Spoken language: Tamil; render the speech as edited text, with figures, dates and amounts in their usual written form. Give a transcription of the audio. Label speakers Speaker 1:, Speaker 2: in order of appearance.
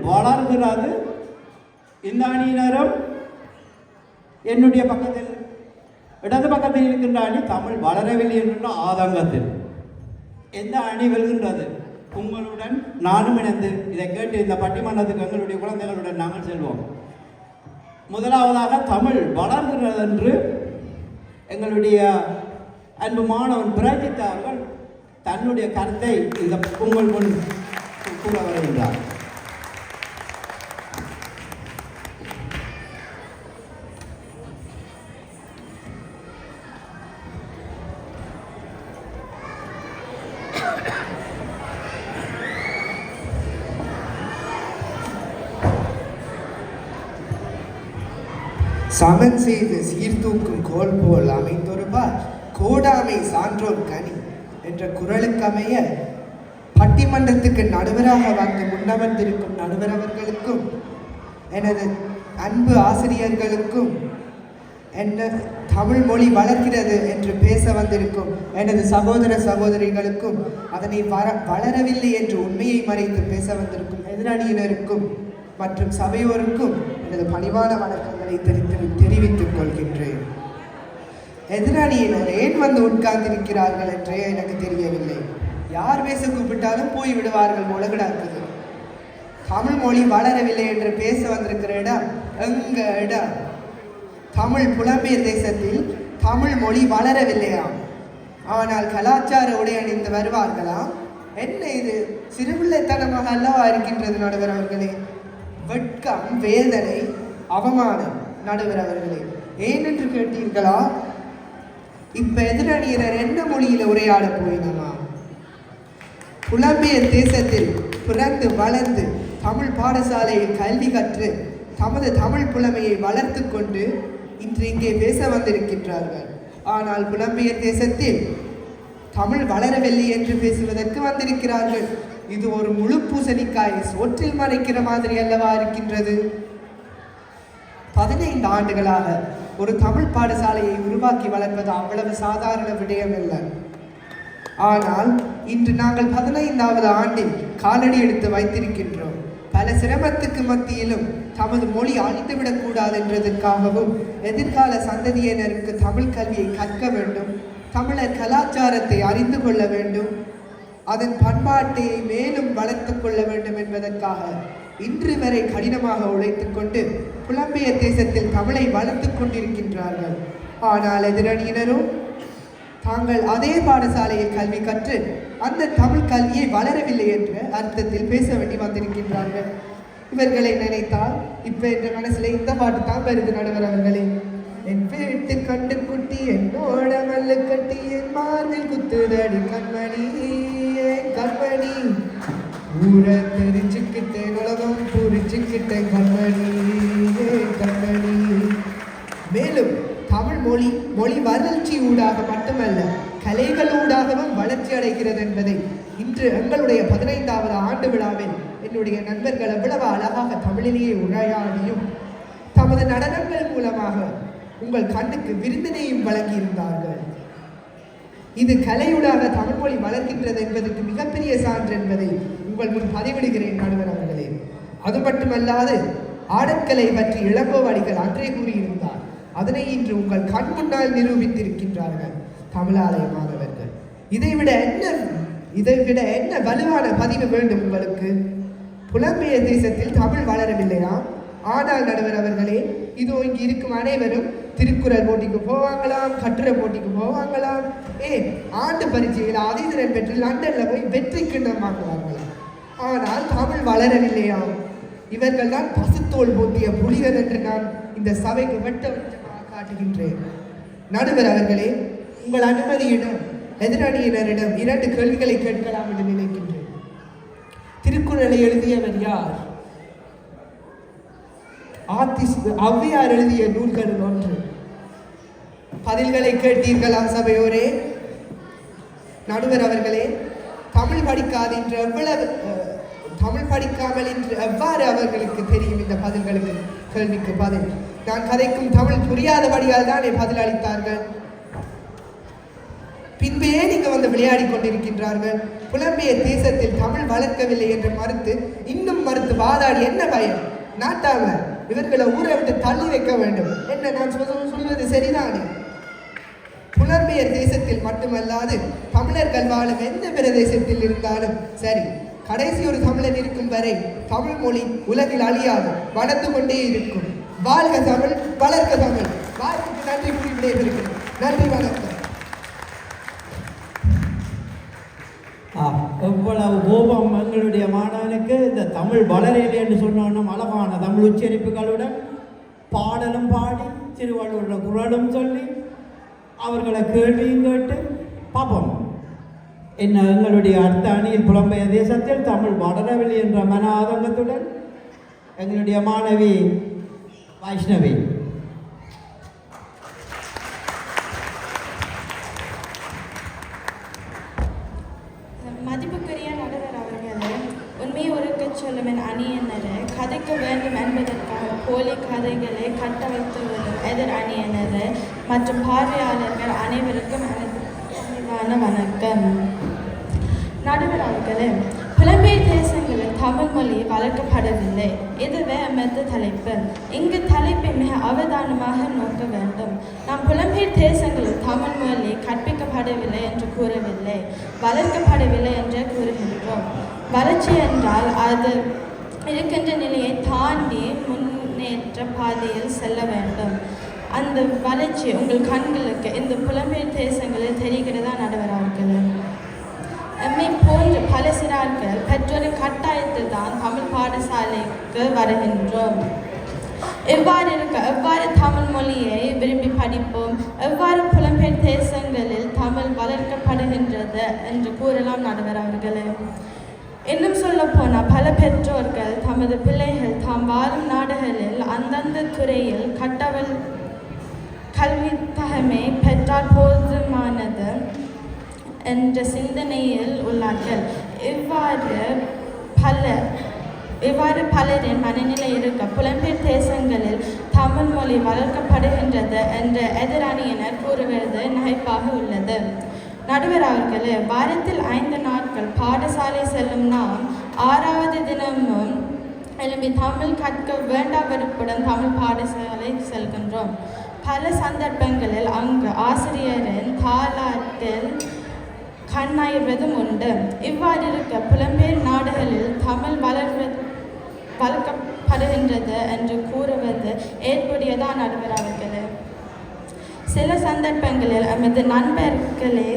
Speaker 1: வளர்கிறது. இந்த அணியினரும் என்னுடைய பக்கத்தில் இடது பக்கத்தில் இருக்கின்ற அணி தமிழ் வளரவில்லை என்ற ஆதங்கத்தில் எந்த அணி வெல்கின்றது? உங்களுடன் நானும் இணைந்து இதை கேட்டு இந்த பட்டிமன்றத்துக்கு எங்களுடைய குழந்தைகளுடன் நாங்கள் செல்வோம். முதலாவதாக தமிழ் வளர்கிறது என்று எங்களுடைய அன்பு மாணவன் பிரஜித் அவர்கள் தன்னுடைய கருத்தை இந்த உங்கள் முன் கூற வருகின்றார்.
Speaker 2: சமன் செய்து சீர்தூக்கும் கோல் போல் அமைந்தொருபார் கோடாமை சான்றோர் கனி என்ற குரலுக்கமைய பட்டிமன்றத்துக்கு நடுவராக வந்து முன்னமர்ந்திருக்கும் நடுவர் அவர்களுக்கும் எனது அன்பு ஆசிரியர்களுக்கும் என்ன தமிழ் மொழி வளர்க்கிறது என்று பேச வந்திருக்கும் எனது சகோதர சகோதரிகளுக்கும் அதனை வளரவில்லை என்று உண்மையை மறைத்து பேச வந்திருக்கும் எதிரணியினருக்கும் மற்றும் சபையோருக்கும் எனது பணிவான வணக்கங்களை தெரிவித்துக் கொள்கின்றேன். எதிரணியினர் ஏன் வந்து உட்கார்ந்திருக்கிறார்கள் என்றே எனக்கு தெரியவில்லை. யார் பேச கூப்பிட்டாலும் போய் விடுவார்கள் போல கிடக்குது. தமிழ் மொழி வளரவில்லை என்று பேச வந்திருக்கிற இடம் எங்க இடம்? தமிழ் புலம்பெயர் தேசத்தில் தமிழ் மொழி வளரவில்லையாம். ஆனால் கலாச்சார உடை அணிந்து வருவார்களாம். என்ன இது சிறுபிள்ளைத்தனமாக அல்லவா இருக்கின்றது நடுவர் அவர்களே? வெட்கம், வேதனை, அவமானம் நடுவர் அவர்களே. ஏனென்று கேட்டீர்களா? இப்ப எதிரணியினர் என்ன மொழியில உரையாட போயினமா? புலம்பெயர் தேசத்தில் பிறந்து வளர்ந்து தமிழ் பாடசாலையில் கல்வி கற்று தமது தமிழ் புலமையை வளர்த்து கொண்டு இன்று இங்கே பேச வந்திருக்கின்றார்கள். ஆனால் புலம்பெயர் தேசத்தில் தமிழ் வளரவில்லை என்று பேசுவதற்கு வந்திருக்கிறார்கள். இது ஒரு முழு பூசணிக்காய் சோற்றில் மறைக்கிற மாதிரி அல்லவா இருக்கின்றது. 15 ஆண்டுகளாக ஒரு தமிழ் பாடசாலையை உருவாக்கி வளர்ப்பது அவ்வளவு சாதாரண விடயம் அல்ல. ஆனால் இன்று நாங்கள் 15வது ஆண்டில் காலடி எடுத்து வைத்திருக்கின்றோம். பல சிரமத்துக்கு மத்தியிலும் தமது மொழி அழிந்துவிடக் கூடாது என்றதற்காகவும் எதிர்கால சந்ததியினருக்கு தமிழ் கல்வியை கற்க வேண்டும், தமிழர் கலாச்சாரத்தை அறிந்து கொள்ள வேண்டும், அதன் பண்பாட்டை மேலும் வளர்த்து கொள்ள வேண்டும் என்பதற்காக இன்று வரை கடினமாக உழைத்துக் கொண்டு புலம்பெயர் தேசத்தில் தமிழை வளர்த்து கொண்டிருக்கின்றார்கள். ஆனால் எதிரணியினரும் தாங்கள் அதே பாடசாலையில் கல்வி கற்று அந்த தமிழ் கல்வியை வளரவில்லை என்ற அர்த்தத்தில் பேச வேண்டி வந்திருக்கின்றார்கள். இவர்களை நினைத்தால் இப்ப என்ற மனசுல இந்த பாட்டு தான் வருது நடுவர் அவர்களே. என் வீட்டு கண்டு குட்டி என்னோட மல்ல கட்டி என் மார்பில் குத்துதடி கண்மணி கண்மணி ஊரை தெரிஞ்சுக்கிட்டேன் உலகம் புரிஞ்சுக்கிட்டேன் கண்மணி கண்மணி. மேலும் தமிழ் மொழி வளர்ச்சி ஊடாக மட்டுமல்ல கலைகள் ஊடாகவும் வளர்ச்சி அடைகிறது என்பதை இன்று எங்களுடைய 15வது ஆண்டு விழாவில் என்னுடைய நண்பர்கள் எவ்வளவு அழகாக தமிழிலேயே உரையாடியும் தமது நடனங்கள் மூலமாக உங்கள் கண்ணுக்கு விருந்தினையும் வழங்கியிருந்தார்கள். இது கலையூடாக தமிழ் மொழி வளர்க்கின்றது என்பதற்கு மிகப்பெரிய சான்று என்பதை உங்கள் முன் பதிவிடுகிறேன் நடுவர் அவர்களே. அது மட்டுமல்லாது ஆடற்கலை பற்றி இளங்கோவடிகள் அன்றே கூறியிருந்தார். அதனை இன்று உங்கள் கண் முன்னால் நிரூபித்திருக்கின்றார்கள் தமிழாலய மாணவர்கள். இதைவிட என்ன வலுவான பதிவு வேண்டும் உங்களுக்கு? புலம்பெயர் தேசத்தில் தமிழ் வளரவில்லையா? ஆனால் நடுவர் அவர்களே, இதோ இங்கு இருக்கும் அனைவரும் திருக்குறள் போட்டிக்கு போவாங்களாம், கட்டுரை போட்டிக்கு போவாங்களாம், ஆண்டு பரீட்சையில் அதிதிறன் பெற்று லண்டன்ல போய் வெற்றி கிண்ணம் வாங்குவாங்களாம். ஆனால் தமிழ் வளரவில்லையாம். இவர்கள் தான் பசுத்தோல் போட்டிய புலிகள் என்று நான் இந்த சபைக்கு வெட்டமாக காட்டுகின்றேன். நடுவர் அவர்களே, உங்கள் அனுமதியிடம் எதிரணியினரிடம் 2 கேள்விகளை கேட்கலாம் என்று நினைக்கின்றேன். திருக்குறளை எழுதியவர் யார்? ஔவையார் எழுதிய நூல்கள் ஒன்று. பதில்களை கேட்டீர்களா சபையோரே? நடுவர் அவர்களே, தமிழ் படிக்காமல் இன்று எவ்வாறு அவர்களுக்கு தெரியும் இந்த பதில்களுக்கு கேள்விக்கு பதில்? நான் கதைக்கும் தமிழ் புரியாதபடியால் தான் பதில் அளித்தார்கள். பின்பு ஏன் இங்கு வந்து விளையாடி கொண்டிருக்கின்றார்கள்? புலம்பெயர் தேசத்தில் தமிழ் வளர்க்கவில்லை என்று மறுத்து இன்னும் மறுத்து வாதாடி என்ன பயன்? நாட்டாம இவர்களை ஊரை விட்டு தள்ளி வைக்க வேண்டும். என்ன நான் சொல்வது சரிதானே? புலம்பெயர் தேசத்தில் மட்டுமல்லாது தமிழர்கள் வாழும் எந்த பிரதேசத்தில் இருந்தாலும் சரி, கடைசி ஒரு தமிழன் இருக்கும் வரை தமிழ் மொழி உலகில் அழியாது, வளர்ந்து கொண்டே இருக்கும். வாழ்க தமிழ், வளர்க்க தமிழ். வாழ்க்கைக்கு நன்றி கூறி விடைபெறுகிறேன். நன்றி, வணக்கம்.
Speaker 1: எவ்வளவு கோபம் எங்களுடைய மாணவனுக்கு! இந்த தமிழ் வளரையில் என்று சொன்னோன்னா அழகான தமிழ் உச்சரிப்புகளுடன் பாடலும் பாடி திருவள்ளுவருடைய குரலும் சொல்லி அவர்களை கேள்வியும் கேட்டு பார்ப்போம். என்ன எங்களுடைய அடுத்த அணியில் புலம்பெயர் தேசத்தில் தமிழ் வளரவில்லை என்ற மன ஆதங்கத்துடன் எங்களுடைய மாணவி வைஷ்ணவி.
Speaker 3: மதிப்புக்குரிய நடுவர் அவர்களே, உண்மையை உரைக்கச் சொல்லும் என் அணியினரை கதைக்க வேண்டும் என்பதற்காக போலி கதைகளை கட்ட வைத்து வரும் எதிர் அணியினரை மற்றும் பார்வையாளர்கள் அனைவருக்கும் எனது பணிவான வணக்கம். நடுவர் அவர்களே, புலம்பெயர் தேசங்களில் தமிழ் மொழி வளர்க்கப்படவில்லை. இதுவே எமது தலைப்பு. இங்கு தலைப்பை மிக அவதானமாக நோக்க வேண்டும். நாம் புலம்பெயர் தேசங்களில் தமிழ் மொழி கற்பிக்கப்படவில்லை என்று கூறவில்லை, வளர்க்கப்படவில்லை என்று கூறுகின்றோம். வளர்ச்சி என்றால் அது இருக்கின்ற நிலையை தாண்டி முன்னேற்ற பாதையில் செல்ல வேண்டும். அந்த வளர்ச்சி உங்கள் கண்களுக்கு இந்த புலம்பெயர் தேசங்களில் தெரிகிறதா நடுவர் அவர்களே? எம்மை போன்ற பல சிறார்கள் பெற்றோரின் கட்டாயத்தில் தான் தமிழ் பாடசாலைக்கு வருகின்றோம். எவ்வாறு தமிழ் மொழியை விரும்பி படிப்போம்? எவ்வாறு புலம்பெயர் தேசங்களில் தமிழ் வளர்க்கப்படுகின்றது என்று கூறலாம் நடுவர் அவர்களே. இன்னும் சொல்ல போனால் பல பெற்றோர்கள் தமது பிள்ளைகள் தாம் வாழும் நாடுகளில் அந்தந்த துறையில் கல்வி தகமை பெற்றால் போதுமானது என்ற சிந்தனையில் உள்ளார்கள். இவ்வாறு பலரின் மனநிலை இருக்க புலம்பெயர் தேசங்களில் தமிழ் மொழி வளர்க்கப்படுகின்றது என்ற எதிரணியினர் கூறுவது நகைப்பாக உள்ளது. நடுவர் அவர்களே, வாரத்தில் 5 நாட்கள் பாடசாலை செல்லும் நாம் 6வது தினமும் எழும்பி தமிழ் கற்க வேண்டாம் வெறுப்புடன் தமிழ் பாடசாலை செல்கின்றோம். பல சந்தர்ப்பங்களில் அங்கு ஆசிரியரின் தாளாட்டில் கண்ணாய்வதும் உண்டு. இவ்வாறு இருக்க புலம்பெயர் நாடுகளில் தமிழ் வளர்க்கப்படுகின்றது என்று கூறுவது ஏற்புடையதான் நடுவர் அவர்களே. சில சந்தர்ப்பங்களில் எமது நண்பர்களே